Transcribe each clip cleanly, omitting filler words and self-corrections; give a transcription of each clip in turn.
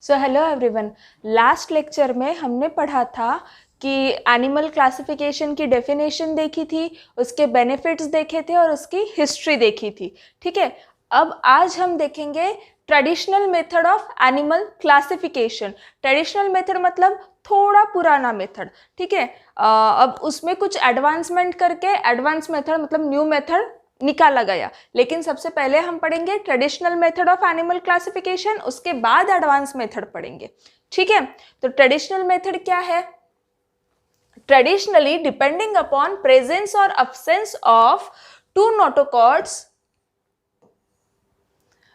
So hello everyone. Last lecture में हमने पढ़ा था कि एनिमल क्लासिफिकेशन की डेफिनेशन देखी थी, उसके बेनिफिट्स देखे थे और उसकी हिस्ट्री देखी थी। ठीक है, अब आज हम देखेंगे traditional method of animal classification. Traditional method मतलब थोड़ा पुराना मेथड। ठीक है, अब उसमें कुछ एडवांसमेंट करके एडवांस मेथड मतलब न्यू मेथड निकाला गया। लेकिन सबसे पहले हम पढ़ेंगे traditional method of animal classification, उसके बाद एडवांस मेथड पढ़ेंगे। ठीक है, तो ट्रेडिशनल मेथड क्या है? ट्रेडिशनली डिपेंडिंग अपॉन प्रेजेंस और absence of two notochords,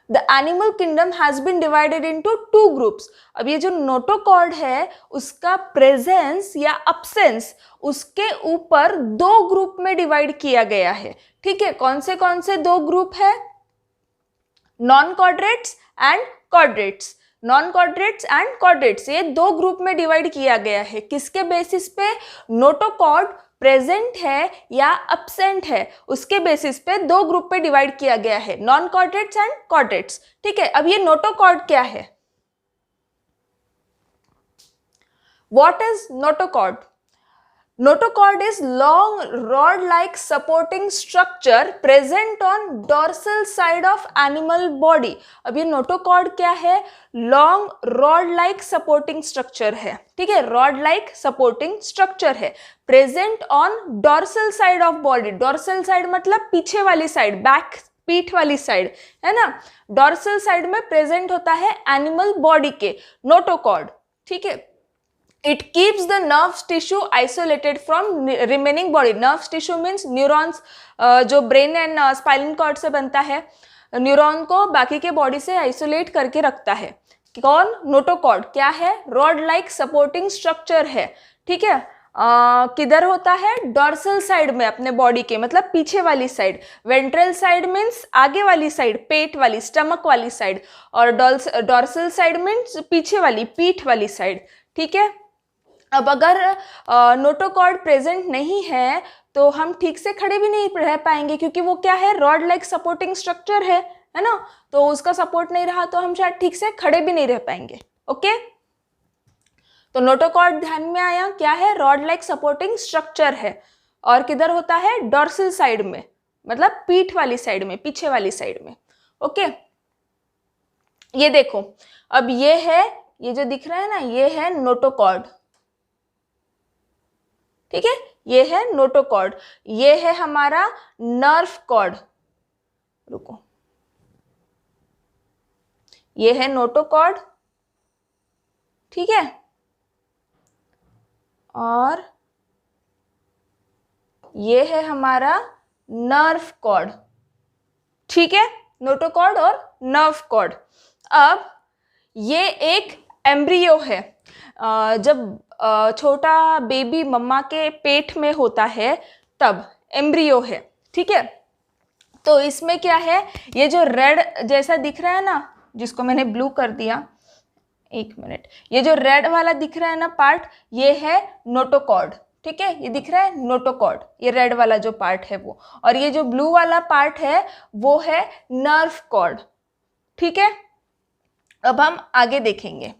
the animal kingdom has been divided into two groups. अब ये जो नोटोकॉर्ड है उसका प्रेजेंस या अब्सेंस उसके ऊपर दो ग्रुप में डिवाइड किया गया है। ठीक है, कौन से दो ग्रुप है? Non chordates and chordates. Non chordates and chordates ये दो ग्रुप में डिवाइड किया गया है। किसके बेसिस पे? नोटोकॉर्ड प्रेजेंट है या अब्सेंट है उसके बेसिस पे दो ग्रुप पे डिवाइड किया गया है, नॉन कॉर्डेट्स एंड कॉर्डेट्स। ठीक है, अब ये नोटोकॉर्ड क्या है? What is notochord? Notochord is long rod-like supporting structure present on dorsal side of animal body। अब ये notochord क्या है? Long rod-like supporting structure है। ठीक है, rod-like supporting structure है, present on dorsal side of body। dorsal side मतलब पीछे वाली साइड, बैक पीठ वाली साइड है ना। dorsal साइड में प्रेजेंट होता है एनिमल बॉडी के notochord। ठीक है, it keeps the nerve tissue isolated from remaining body। nerve tissue means neurons, जो brain and spinal cord से बनता है, न्यूरॉन को बाकी के बॉडी से आइसोलेट करके रखता है। कौन? नोटोकॉर्ड। क्या है? रॉड लाइक सपोर्टिंग स्ट्रक्चर है। ठीक है, किधर होता है? डॉर्सल साइड में, अपने बॉडी के मतलब पीछे वाली साइड। वेंट्रल साइड मीन्स आगे वाली साइड, पेट वाली, स्टमक वाली साइड, और डॉर्सल साइड मीन्स पीछे वाली, पीठ वाली साइड। ठीक है, अब अगर नोटोकॉर्ड प्रेजेंट नहीं है तो हम ठीक से खड़े भी नहीं रह पाएंगे, क्योंकि वो क्या है? रॉड लाइक सपोर्टिंग स्ट्रक्चर है ना। तो उसका सपोर्ट नहीं रहा तो हम शायद ठीक से खड़े भी नहीं रह पाएंगे। ओके, तो नोटोकॉर्ड ध्यान में आया, क्या है? रॉड लाइक सपोर्टिंग स्ट्रक्चर है, और किधर होता है? डॉर्सल साइड में, मतलब पीठ वाली साइड में, पीछे वाली साइड में। ओके, ये देखो, अब ये है, ये जो दिख रहा है ना, ये है नोटोकॉर्ड। ठीक है, ये है नोटोकॉर्ड, ये है हमारा नर्व कॉर्ड। रुको, ये है नोटोकॉर्ड। ठीक है, और ये है हमारा नर्व कॉर्ड। ठीक है, नोटोकॉर्ड और नर्व कॉर्ड। अब ये एक एम्ब्रियो है। जब छोटा बेबी मम्मा के पेट में होता है तब एम्ब्रियो है। ठीक है, तो इसमें क्या है? ये जो रेड जैसा दिख रहा है ना, जिसको मैंने ब्लू कर दिया, एक मिनट, ये जो रेड वाला दिख रहा है ना पार्ट, ये है नोटोकॉर्ड। ठीक है, ये दिख रहा है नोटोकॉर्ड, ये रेड वाला जो पार्ट है वो, और ये जो ब्लू वाला पार्ट है वो है नर्व कॉर्ड। ठीक है, अब हम आगे देखेंगे।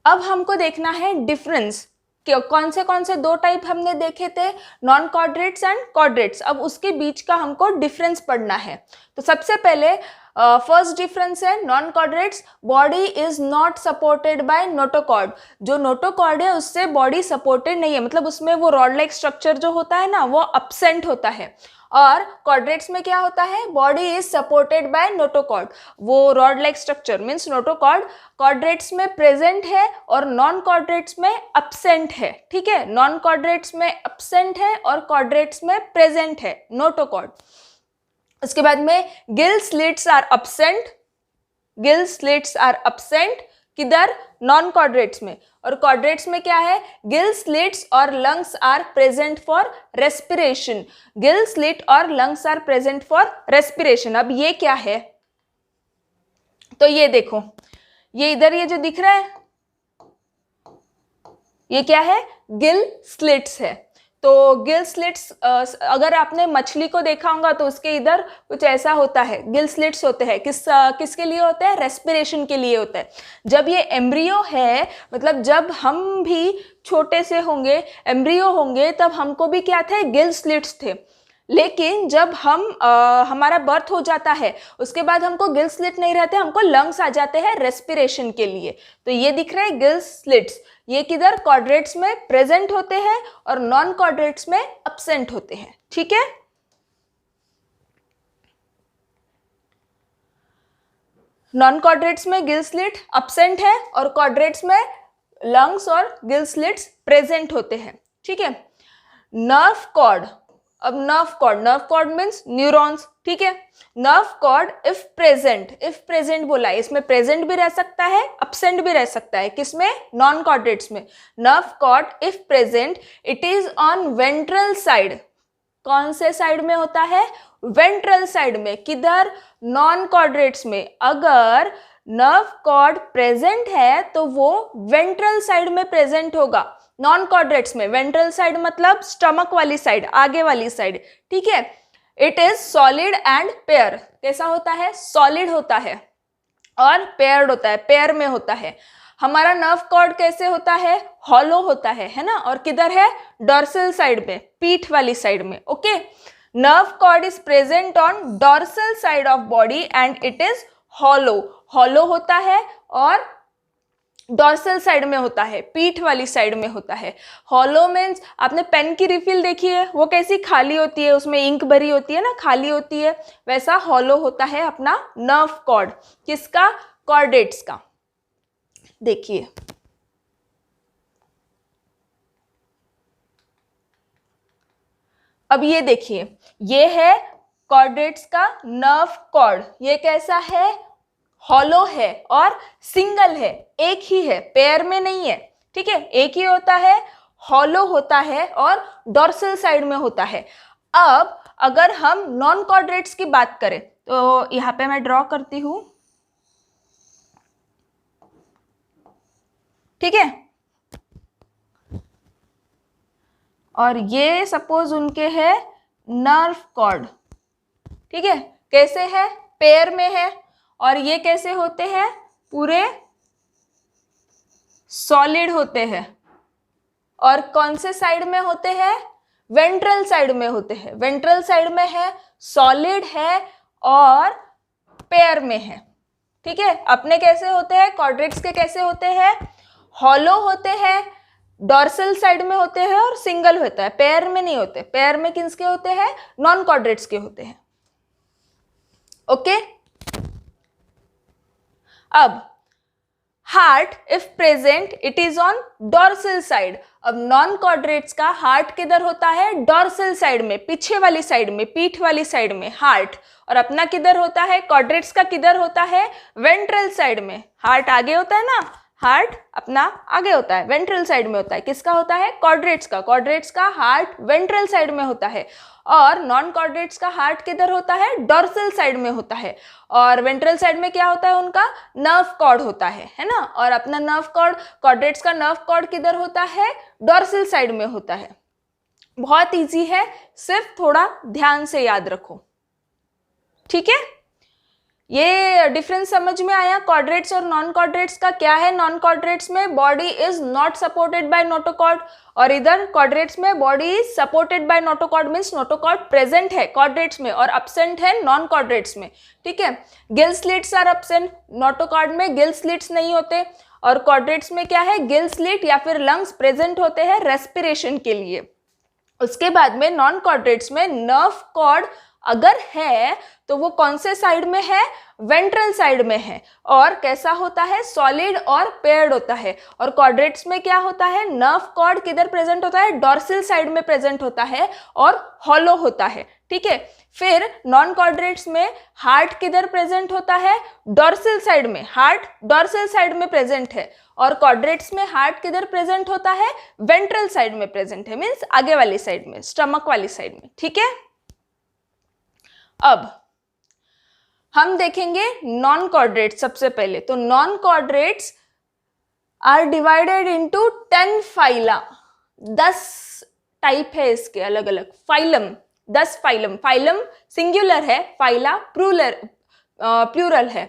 अब हमको देखना है डिफरेंस, कौन से दो टाइप हमने देखे थे, नॉन कॉर्डेट्स एंड कॉर्डेट्स। अब उसके बीच का हमको डिफरेंस पढ़ना है। तो सबसे पहले फर्स्ट डिफरेंस है non chordates, body is not supported by notochord. जो नोटोकॉर्ड है उससे बॉडी सपोर्टेड नहीं है, मतलब उसमें वो रॉड लाइक स्ट्रक्चर जो होता है ना वो अब्सेंट होता है। और कॉर्डेट्स में क्या होता है? Body is supported by notochord, वो rod like structure means notochord chordates में प्रेजेंट है और नॉन कॉर्डेट्स में अब्सेंट है। ठीक है, नॉन कॉर्डेट्स में अब्सेंट है और कॉर्डेट्स में प्रेजेंट है नोटोकॉर्ड। उसके बाद में gill slits are absent, gill slits are absent किधर? नॉन कॉर्डेट्स में। और कॉर्डेट्स में क्या है? गिल स्लिट्स और lungs are present for respiration, gill slit और lungs are present for respiration. अब ये क्या है? तो ये देखो, ये इधर ये जो दिख रहा है ये क्या है? गिल स्लिट्स है। तो गिल स्लिट्स, अगर आपने मछली को देखा होगा तो उसके इधर कुछ ऐसा होता है, गिल स्लिट्स होते हैं। किसके लिए होते हैं? रेस्पिरेशन के लिए होता है। जब ये एम्ब्रियो है, मतलब जब हम भी छोटे से होंगे, एम्ब्रियो होंगे, तब हमको भी क्या थे? गिल स्लिट्स थे। लेकिन जब हमारा बर्थ हो जाता है, उसके बाद हमको गिल स्लिट नहीं रहते, हमको लंग्स आ जाते हैं रेस्पिरेशन के लिए। तो ये दिख रहे हैं गिल स्लिट्स, ये किधर? कॉर्डेट्स में प्रेजेंट होते हैं और नॉन कॉर्डेट्स में अब्सेंट होते हैं। ठीक है, नॉन कॉर्डेट्स में गिल स्लिट अब्सेंट है और कॉर्डेट्स में लंग्स और गिल स्लिट्स प्रेजेंट होते हैं। ठीक है, नर्व कॉर्ड। अब नर्व कॉर्ड मीन्स न्यूरॉन्स। ठीक है, नर्व कॉर्ड इफ प्रेजेंट बोला है, इसमें प्रेजेंट भी रह सकता है, अब्सेंट भी रह सकता है। किसमें? नॉन कॉर्डेट्स में। Nerve cord if present, it is on ventral side. कौन से साइड में होता है? वेंट्रल साइड में। किधर? नॉन कॉर्डेट्स में। अगर नर्व कॉर्ड प्रेजेंट है तो वो वेंट्रल साइड में प्रेजेंट होगा। नॉन कॉर्डेट्स में वेंट्रल साइड मतलब स्टमक वाली साइड, आगे वाली साइड। ठीक है, it is solid and pair. कैसा होता है? सॉलिड होता है और पेयर्ड होता है, पेयर में होता है। हमारा नर्व कॉर्ड कैसे होता है? हॉलो होता है ना। और किधर है? डॉर्सल साइड में, पीठ वाली साइड में। Okay, nerve cord is present on dorsal side of body and it is hollow होता है और डॉर्सल साइड में होता है, पीठ वाली साइड में होता है। हॉलो मीन्स, आपने पेन की रिफिल देखी है, वो कैसी खाली होती है, उसमें इंक भरी होती है ना, खाली होती है, वैसा हॉलो होता है अपना नर्व कॉर्ड। किसका? कॉर्डेट्स का। देखिए, अब ये देखिए, ये है कॉर्डेट्स का नर्व कॉर्ड। ये कैसा है? हॉलो है और सिंगल है, एक ही है, पेयर में नहीं है। ठीक है, एक ही होता है, हॉलो होता है और डॉर्सल साइड में होता है। अब अगर हम नॉन कॉर्डेट्स की बात करें तो यहाँ पे मैं ड्रॉ करती हूं। ठीक है, और ये सपोज उनके है नर्व कॉर्ड। ठीक है, कैसे है? पेयर में है। और ये कैसे होते हैं? पूरे सॉलिड होते हैं। और कौन से साइड में होते हैं? वेंट्रल साइड में होते हैं। वेंट्रल साइड में है, सॉलिड है और पेयर में है। ठीक है, अपने कैसे होते हैं? कॉर्डेट्स के कैसे होते हैं? हॉलो होते हैं, डॉर्सल साइड में होते हैं और सिंगल होता है, पेयर में नहीं होते। पेयर में किसके होते हैं? नॉन कॉर्डेट्स के होते हैं। ओके, अब heart if present, it is on dorsal side. अब नॉन कॉर्डेट्स का हार्ट किधर होता है? डॉर्सल साइड में, पीछे वाली साइड में, पीठ वाली साइड में हार्ट। और अपना किधर होता है? कॉर्डेट्स का किधर होता है? वेंट्रल साइड में। हार्ट आगे होता है ना, हार्ट अपना आगे होता है, वेंट्रल साइड में होता है। किसका होता है? कॉर्डेट्स का। कॉर्डेट्स का हार्ट वेंट्रल साइड में होता है और नॉन कॉर्डेट्स का हार्ट किधर होता है? डॉर्सल साइड में होता है। और वेंट्रल साइड में क्या होता है उनका? नर्व कॉर्ड होता है ना। और अपना नर्व कॉर्ड, कॉर्डेट्स का नर्व कॉर्ड किधर होता है? डॉर्सल साइड में होता है। बहुत इजी है, सिर्फ थोड़ा ध्यान से याद रखो। ठीक है, ये डिफरेंस समझ में आया कॉर्डेट्स और नॉन कॉर्डेट्स का? क्या है नॉन कॉर्डेट्स में? Body is not supported by notochord, और इधर कॉर्डेट्स में body is supported by notochord, means notochord present है कॉर्डेट्स में और अब्सेंट है नॉन कॉर्डेट्स में। ठीक है, gill slits are absent, notochord में गिल स्लिट्स नहीं होते। और कॉर्डेट्स में क्या है? गिल स्लिट या फिर लंग्स प्रेजेंट होते हैं रेस्पिरेशन के लिए। उसके बाद में नॉन कॉर्डेट्स में नर्व कॉर्ड अगर है तो वो कौन से साइड में है? वेंट्रल साइड में है। और कैसा होता है? सॉलिड और पेयर्ड होता है। और कॉर्डेट्स में क्या होता है? नर्व कॉर्ड किधर प्रेजेंट होता है? डॉर्सल साइड में प्रेजेंट होता है और हॉलो होता है। ठीक है, फिर नॉन कॉर्डेट्स में हार्ट किधर प्रेजेंट होता है? डॉर्सल साइड में, हार्ट डॉर्सल साइड में प्रेजेंट है। और कॉर्डेट्स में हार्ट किधर प्रेजेंट होता है? वेंट्रल साइड में प्रेजेंट है, मीन्स आगे वाली साइड में, स्टमक वाली साइड में। ठीक है, अब हम देखेंगे नॉन कॉर्डेट्स सबसे पहले। तो non chordates are divided into 10 phyla, 10 type है इसके अलग अलग, फाइलम, 10 फाइलम, फाइलम सिंगुलर है, फाइला प्लूरल है,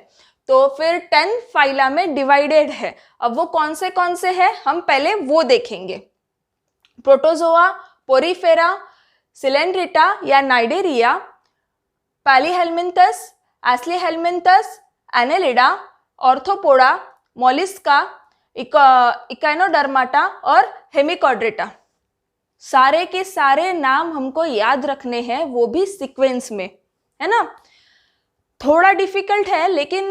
तो फिर 10 फाइला में डिवाइडेड है। अब वो कौन से हैं हम पहले वो देखेंगे। प्रोटोजोआ, पोरीफेरा, सिलेंड्रिटा या नाइडेरिया, पैलीहेलमिन्थस, एस्लीहेलमिन्थस, एनेलिडा, ऑर्थोपोडा, मोलिस्का, इकाइनोडर्माटा और हेमिकॉर्डेटा। सारे के सारे नाम हमको याद रखने हैं, वो भी सीक्वेंस में, है ना। थोड़ा डिफिकल्ट है, लेकिन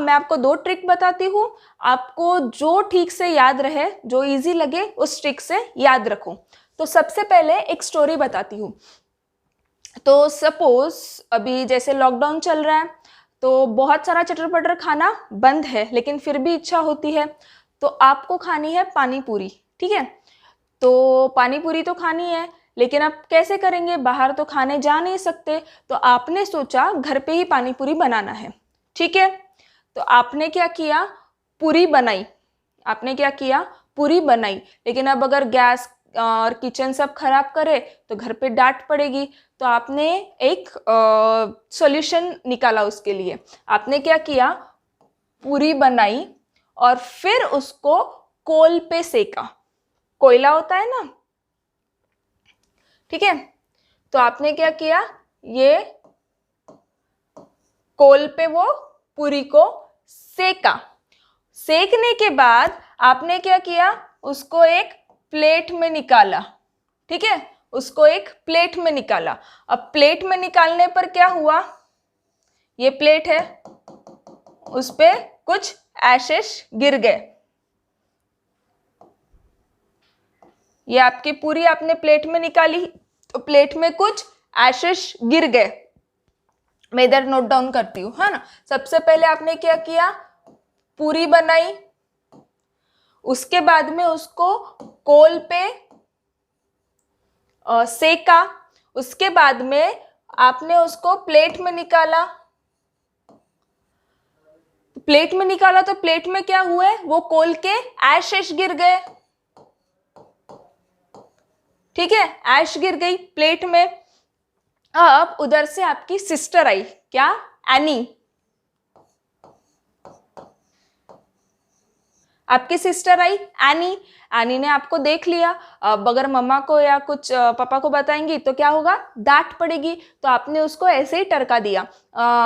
मैं आपको 2 ट्रिक बताती हूँ, आपको जो ठीक से याद रहे, जो इजी लगे उस ट्रिक से याद रखो। तो सबसे पहले एक स्टोरी बताती हूँ। तो सपोज अभी जैसे लॉकडाउन चल रहा है, तो बहुत सारा चटर पटर खाना बंद है, लेकिन फिर भी इच्छा होती है, तो आपको खानी है पानी पूरी, ठीक है। तो पानी पूरी तो खानी है, लेकिन अब कैसे करेंगे, बाहर तो खाने जा नहीं सकते, तो आपने सोचा घर पे ही पानी पूरी बनाना है, ठीक है। तो आपने क्या किया, पूरी बनाई, आपने क्या किया, पूरी बनाई। लेकिन अब अगर गैस और किचन सब खराब करे तो घर पे डांट पड़ेगी, तो आपने एक सॉल्यूशन निकाला उसके लिए। आपने क्या किया, पूरी बनाई और फिर उसको कोल पे सेका, कोयला होता है ना, ठीक है। तो आपने क्या किया, ये कोल पे वो पूरी को सेका। सेकने के बाद आपने क्या किया, उसको एक प्लेट में निकाला, ठीक है, उसको एक प्लेट में निकाला। अब प्लेट में निकालने पर क्या हुआ, ये प्लेट है, उस पे कुछ एशेस गिर गए। ये आपकी पूरी आपने प्लेट में निकाली, तो प्लेट में कुछ एशेस गिर गए। मैं इधर नोट डाउन करती हूँ, है ना। सबसे पहले आपने क्या किया, पूरी बनाई, उसके बाद में उसको कोल पे सेका, उसके बाद में आपने उसको प्लेट में निकाला। प्लेट में निकाला तो प्लेट में क्या हुआ, वो कोल के एशेस गिर गए, ठीक है, ऐश गिर गई प्लेट में। अब उधर से आपकी सिस्टर आई, क्या, एनी, आपकी सिस्टर आई एनी। एनी ने आपको देख लिया, अब अगर मम्मा को या कुछ पापा को बताएंगी तो क्या होगा, डांट पड़ेगी, तो आपने उसको ऐसे ही टरका दिया।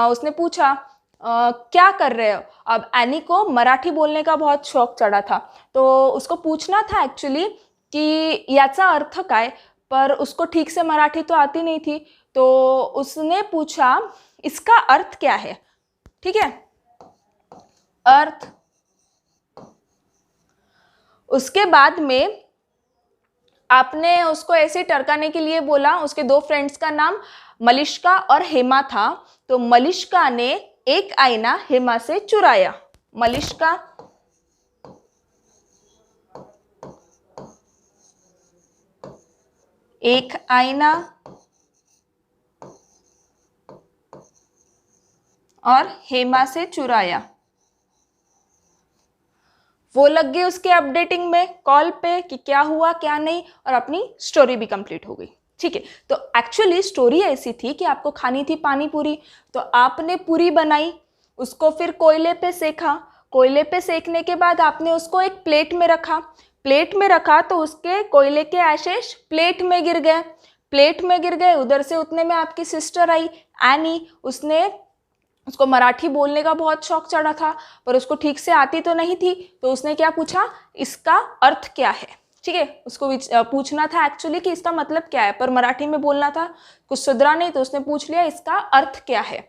उसने पूछा क्या कर रहे हो। अब एनी को मराठी बोलने का बहुत शौक चढ़ा था, तो उसको पूछना था एक्चुअली कि याचा अर्थ काय, पर उसको ठीक से मराठी तो आती नहीं थी, तो उसने पूछा इसका अर्थ क्या है, ठीक है, अर्थ। उसके बाद में आपने उसको ऐसे टरकाने के लिए बोला, उसके 2 फ्रेंड्स का नाम मलिष्का और हेमा था, तो मलिष्का ने एक आईना हेमा से चुराया। मलिष्का एक आईना और हेमा से चुराया। वो लग गए उसके अपडेटिंग में कॉल पे कि क्या हुआ क्या नहीं, और अपनी स्टोरी भी कंप्लीट हो गई, ठीक है। तो एक्चुअली स्टोरी ऐसी थी कि आपको खानी थी पानी पूरी, तो आपने पूरी बनाई, उसको फिर कोयले पे सेका, कोयले पे सेकने के बाद आपने उसको एक प्लेट में रखा, प्लेट में रखा तो उसके कोयले के एशेस प्लेट में गिर गए, प्लेट में गिर गए। उधर से उतने में आपकी सिस्टर आई एनी, उसको मराठी बोलने का बहुत शौक चढ़ा था, पर उसको ठीक से आती तो नहीं थी, तो उसने क्या पूछा, इसका अर्थ क्या है, ठीक है। उसको पूछना था एक्चुअली कि इसका मतलब क्या है, पर मराठी में बोलना था, कुछ सुधरा नहीं, तो उसने पूछ लिया इसका अर्थ क्या है,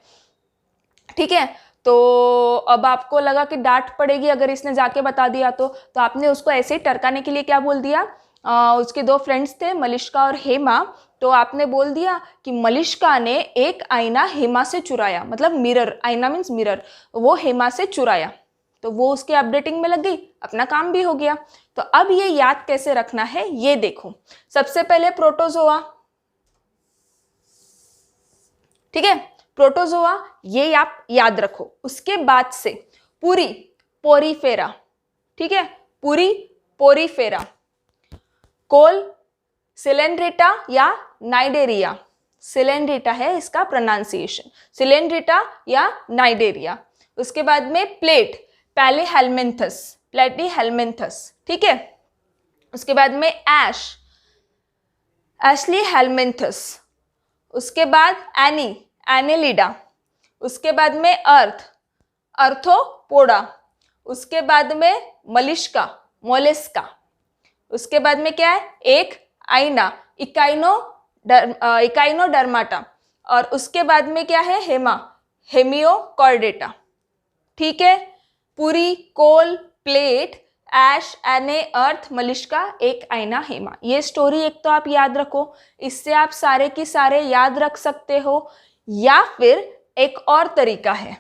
ठीक है। तो अब आपको लगा कि डांट पड़ेगी अगर इसने जाके बता दिया तो आपने उसको ऐसे ही टरकाने के लिए क्या बोल दिया, उसके 2 फ्रेंड्स थे मलिष्का और हेमा, तो आपने बोल दिया कि मलिष्का ने एक आईना हेमा से चुराया, मतलब मिरर, आईना मीन्स मिरर, वो हेमा से चुराया, तो वो उसके अपडेटिंग में लग गई, अपना काम भी हो गया। तो अब ये याद कैसे रखना है ये देखो। सबसे पहले प्रोटोजोआ, ठीक है, प्रोटोजोआ ये आप याद रखो। उसके बाद से पूरी, पोरीफेरा, ठीक है, पूरी पोरीफेरा, कोल सिलेंड्रेटा या नाइडेरिया, सिलेंड्रेटा है इसका प्रोनाउंसिएशन, सिलेंड्रेटा या नाइडेरिया। उसके बाद में प्लेट, पैलीहेल्मिन्थस, प्लेटीहेल्मिन्थस, ठीक है। उसके बाद में ऐश, एशली हेल्मिन्थस। उसके बाद एनी, एनेलिडा। उसके बाद में अर्थ, अर्थोपोडा। उसके बाद में मलिश्का, मोलिस्का। उसके बाद में क्या है, एक आईना, इकाइनोडर्माटा। और उसके बाद में क्या है, हेमा, हेमियोकॉर्डेटा, ठीक है। पूरी, कोल, प्लेट, ऐश, एने, अर्थ, मलिश्का, एक आईना, हेमा। ये स्टोरी एक तो आप याद रखो, इससे आप सारे की सारे याद रख सकते हो। या फिर एक और तरीका है,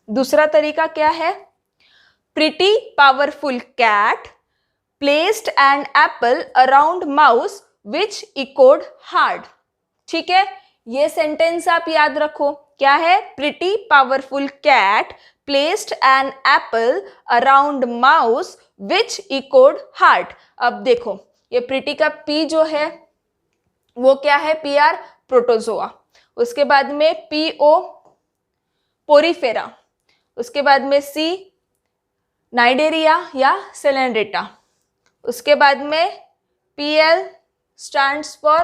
दूसरा तरीका क्या है, pretty powerful cat placed an apple around mouse which echoed hard, ठीक है। ये सेंटेंस आप याद रखो, क्या है, pretty powerful cat placed an apple around mouse which echoed heart. अब देखो ये प्रिटी का पी जो है वो क्या है, पीआर, प्रोटोजोआ। उसके बाद में पीओ, पोरीफेरा। उसके बाद में सी, नाइडेरिया या सिलेंड्रेटा। उसके बाद में पीएल स्टैंड्स फॉर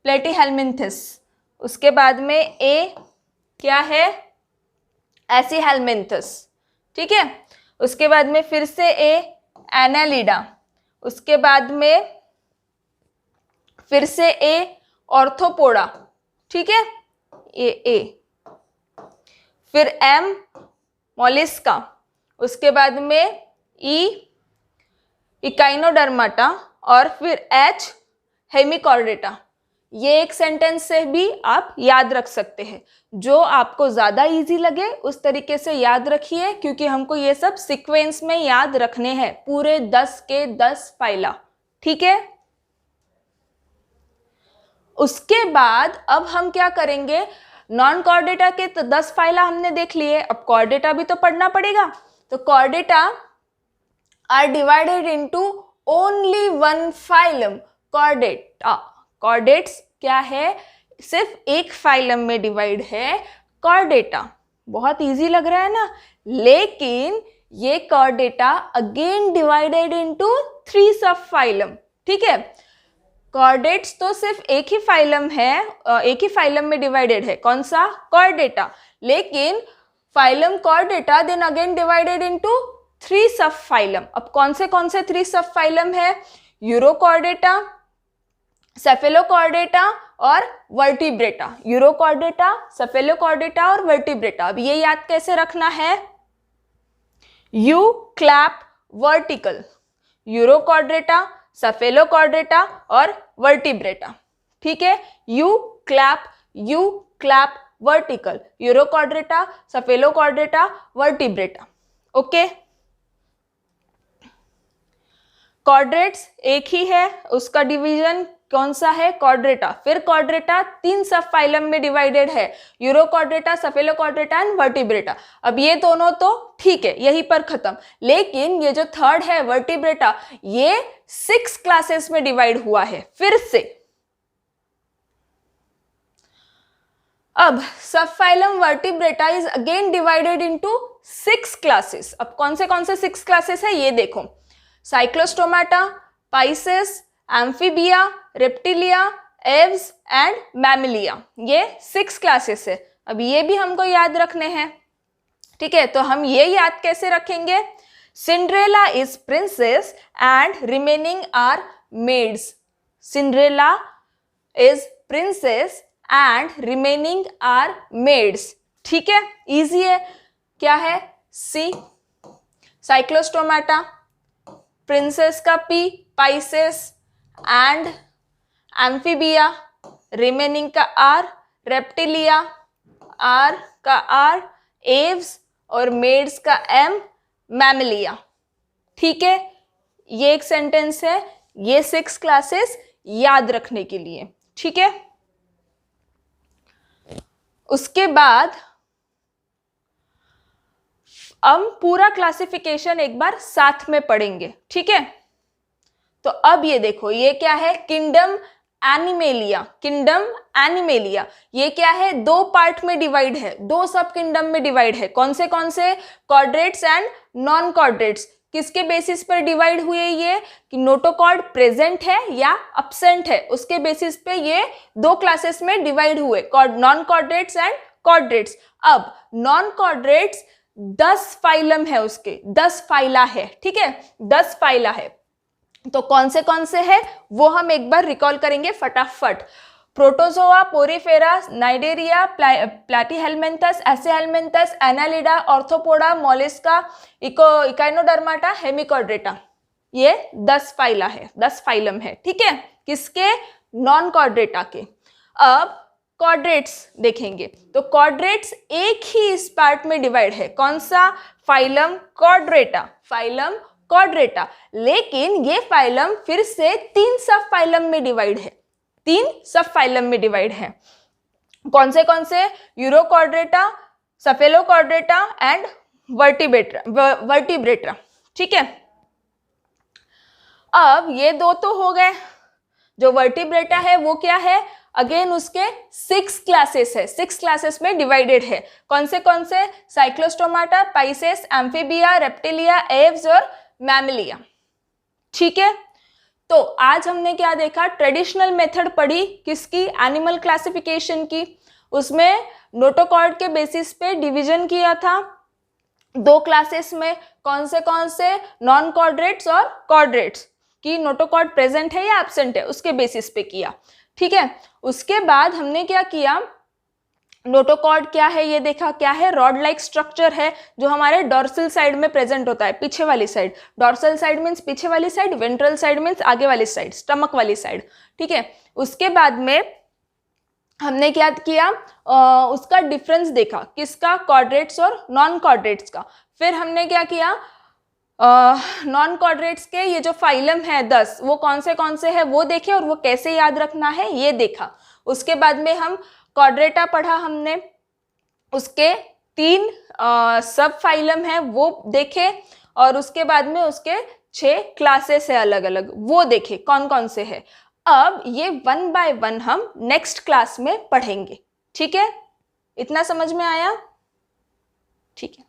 प्लेटीहेल्मिन्थस। उसके बाद में ए क्या है, एसीहेल्मिन्थस, ठीक है। उसके बाद में फिर से ए, एनालिडा। उसके बाद में फिर से ए, ऑर्थोपोडा, ठीक है, ए। फिर एम, मोलिस्का। उसके बाद में ई, इकाइनोडर्माटा। और फिर एच, हेमिकॉर्डेटा। ये एक सेंटेंस से भी आप याद रख सकते हैं। जो आपको ज़्यादा इजी लगे उस तरीके से याद रखिए, क्योंकि हमको ये सब सीक्वेंस में याद रखने हैं, पूरे 10 के 10 फाइला, ठीक है। उसके बाद अब हम क्या करेंगे, नॉन कॉर्डेटा के तो 10 फाइला हमने देख लिए, अब कॉर्डेटा भी तो पढ़ना पड़ेगा। तो chordata are divided into only one phylum, chordata. Chordates क्या है, सिर्फ एक फाइलम में डिवाइड है, कॉर्डेटा। बहुत इजी लग रहा है ना, लेकिन ये Chordata again divided into 3 sub phylum, ठीक है। कॉर्डेट्स तो सिर्फ एक ही फाइलम है, एक ही फाइलम में डिवाइडेड है, कौन सा, कॉर्डेटा। लेकिन phylum chordata then again divided into 3 sub phylum. अब कौन से 3 सब फाइलम है, यूरोकॉर्डेटा, सेफेलोकॉर्डेटा और वर्टिब्रेटा। यूरोकॉर्डेटा, सेफेलोकॉर्डेटा और वर्टिब्रेटा। अब ये याद कैसे रखना है, you clap vertical, urochordata, Cephalochordata और वर्टिब्रेटा, ठीक है। You clap vertical, urochordata, Cephalochordata, vertebrata, okay. Chordates एक ही है, उसका डिवीजन कौन सा है, कॉर्डेटा। फिर कॉर्डेटा 3 सब फाइलम में डिवाइडेड है, यूरोकॉर्डेटा, सेफेलोकॉर्डेटा एंड वर्टिब्रेटा। अब ये दोनों तो ठीक है, यहीं पर खत्म। लेकिन ये जो थर्ड है वर्टिब्रेटा, ये 6 क्लासेस में डिवाइड हुआ है फिर से। अब सब phylum vertebrata is again divided into 6 classes. अब कौन से 6 क्लासेस है ये देखो, Cyclostomata, Pisces, amphibia, reptilia, Aves and Mammalia. ये 6 क्लासेस है। अब ये भी हमको याद रखने हैं, ठीक है। तो हम ये याद कैसे रखेंगे, Cinderella is princess and remaining are maids. Cinderella is princess and remaining are maids, ठीक है, इजी है। क्या है, सी, साइक्लोस्टोमाटा, प्रिंसेस का P, pisces and amphibia, remaining का आर, रेप्टिलिया, आर का आर, एव्स और मेड्स का एम, मैमिलिया, ठीक है। ये एक सेंटेंस है, ये 6 क्लासेस याद रखने के लिए, ठीक है। उसके बाद हम पूरा क्लासिफिकेशन एक बार साथ में पढ़ेंगे, ठीक है। तो अब ये देखो, ये क्या है, किंगडम एनिमेलिया। किंगडम एनिमेलिया ये क्या है, दो पार्ट में डिवाइड है, दो सब किंगडम में डिवाइड है। कौन से कॉर्डेट्स एंड नॉन कॉर्डेट्स। किसके बेसिस पर डिवाइड हुए ये, कि नोटोकॉर्ड प्रेजेंट है या अब्सेंट है, उसके बेसिस पे ये दो क्लासेस में डिवाइड हुए, नॉन कॉर्डेट्स एंड कॉर्डेट्स। अब नॉन कॉर्डेट्स 10 फाइलम है, उसके 10 फाइला है, ठीक है, 10 फाइला है। तो कौन से है वो हम एक बार रिकॉल करेंगे फटाफट। Protozoa, Porifera, Cnidaria, Platyhelminthes, Aschelminthes, Annelida, Arthropoda, Mollusca, Echinodermata, Hemichordata. ये 10 फाइला है, 10 फाइलम है, ठीक है, किसके, नॉन कॉर्डेटा के। अब कॉर्डेट्स देखेंगे तो कॉर्डेट्स एक ही इस पार्ट में डिवाइड है, कौन सा, फाइलम कॉर्डेटा, फाइलम कॉर्डेटा। लेकिन ये फाइलम फिर से 3 सब फाइलम में डिवाइड है, 3 सब फाइलम में डिवाइड है। कौन से, यूरोकॉर्डेटा, सफेलोकॉर्डेटा एंड वर्टिब्रेटा, ठीक है। अब ये दो तो हो गए। जो वर्टिब्रेटा है वो क्या है, अगेन उसके 6 क्लासेस है, 6 क्लासेस में डिवाइडेड है। कौन से, Cyclostomata, Pisces, amphibia, reptilia, Aves और मैमलिया, ठीक है। तो आज हमने क्या देखा, ट्रेडिशनल मेथड पढ़ी किसकी, एनिमल क्लासिफिकेशन की। उसमें नोटोकॉर्ड के बेसिस पे डिवीजन किया था 2 क्लासेस में, कौन से, नॉन कॉर्डेट्स और कॉर्डेट्स, की नोटोकॉर्ड प्रेजेंट है या एब्सेंट है उसके बेसिस पे किया, ठीक है। उसके बाद हमने क्या किया, नोटोकॉर्ड क्या है ये देखा, क्या है, रॉड लाइक स्ट्रक्चर है जो हमारे डॉर्सल साइड में प्रेजेंट होता है, पीछे वाली साइड। डॉर्सल साइड मीन्स पीछे वाली साइड, वेंट्रल साइड मीन्स आगे वाली साइड, स्टमक वाली साइड, ठीक है। उसके बाद में हमने क्या किया, उसका डिफरेंस देखा, किसका, कॉर्डेट्स और नॉन कॉर्डेट्स का। फिर हमने क्या किया, नॉन कॉर्डेट्स के ये जो फाइलम है 10, वो कौन से है वो देखे और वो कैसे याद रखना है ये देखा। उसके बाद में हम कॉर्डेटा पढ़ा हमने, उसके 3 सब फाइलम है वो देखे, और उसके बाद में उसके 6 क्लासेस है अलग अलग, वो देखे कौन से है। अब ये 1 बाय 1 हम नेक्स्ट क्लास में पढ़ेंगे, ठीक है। इतना समझ में आया, ठीक है।